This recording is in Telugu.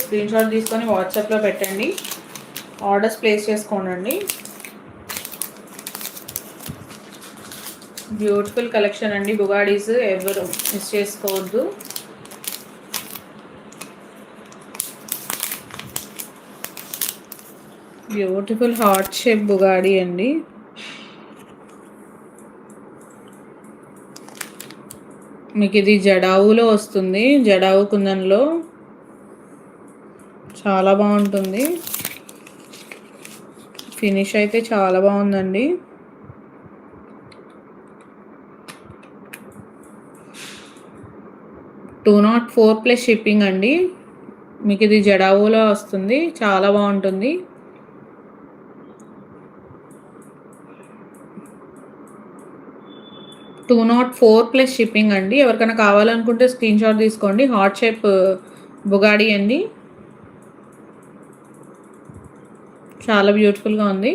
స్క్రీన్ షాట్ తీసుకొని వాట్సాప్లో పెట్టండి, ఆర్డర్స్ ప్లేస్ చేసుకోండి. బ్యూటిఫుల్ కలెక్షన్ అండి బుగాడీస్, ఎవరు మిస్ చేసుకోవద్దు. బ్యూటిఫుల్ హార్ట్ షేప్ బుగాడీ అండి. మీకు ఇది జడావులో వస్తుంది, జడావు కుందన్లో చాలా బాగుంటుంది. ఫినిష్ అయితే చాలా బాగుందండి. $204 షిప్పింగ్ అండి. మీకు ఇది జడావులో వస్తుంది, చాలా బాగుంటుంది. $204 షిప్పింగ్ అండి. ఎవరికైనా కావాలనుకుంటే స్క్రీన్ షాట్ తీసుకోండి. హార్ట్ షేప్ బుగాడీ అండి, చాలా బ్యూటిఫుల్గా ఉంది.